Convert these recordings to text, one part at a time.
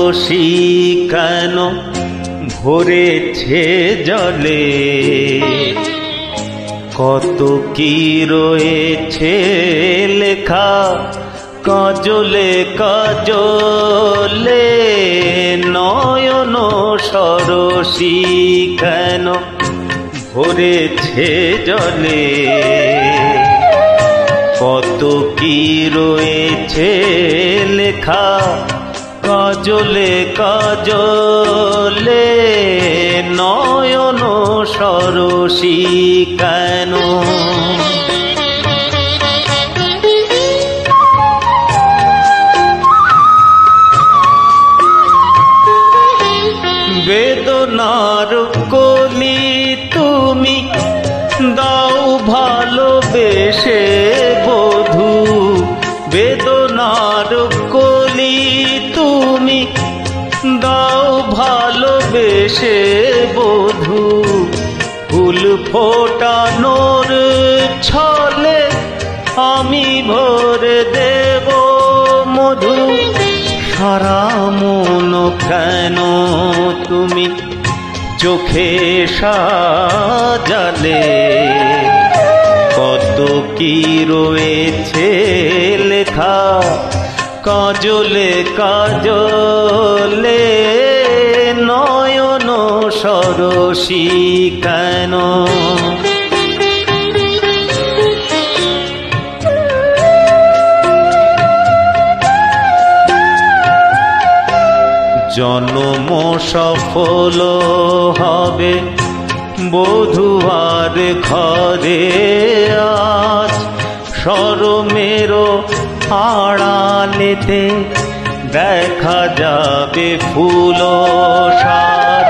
সরসী কেন ভরেছে জলে, কত কি রয়েছে লেখা কাজলে কাজলে। নয়ন সরসী কেন ভরেছে জলে, কত কি রয়েছে লেখা কাজলে কাজলে। নয়ন সরসী কেন। বেদনার কলি তুমি দাও ভালোবেসে বধূ, বেদনার কলি তুমি দাও ভালোবেসে বধূ। ফুল ফোটানোর ছলে আমি ভরে দেব মধু। সারা মন কেন তুমি চোখে সাজালে, কত কি রয়েছে লেখা কাজলে কাজলে। নয়ন সরসী কেন। জন্ম সফল হবে বধূয়ার ঘরে আজ, শরমের আড়ালেতে দেখা যাবে ফুল সাজ।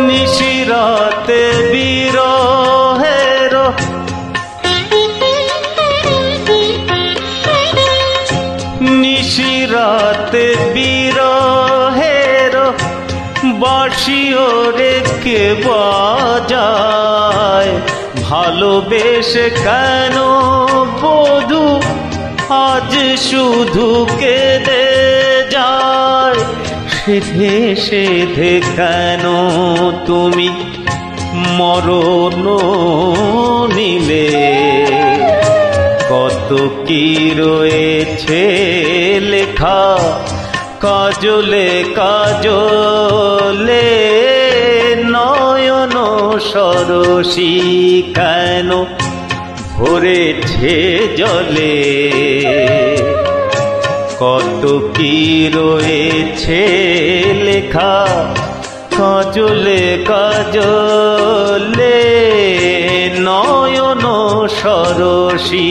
নিশিরাতে বিরহের নিশিরাতে বিরহের বাঁশিও রেখে বাজায়। ভালোবেসে কেন বধূ আজ শুধু কেঁদে যায়, সেধে সেধে কেন তুমি মরণ নিলে। কত কি রয়েছে লেখা কাজলে কাজলে। নয়ন সরসী কেন ভরেছে জলে, কত কি রয়েছে লেখা কাজলে কাজলে। নয়ন সরসী।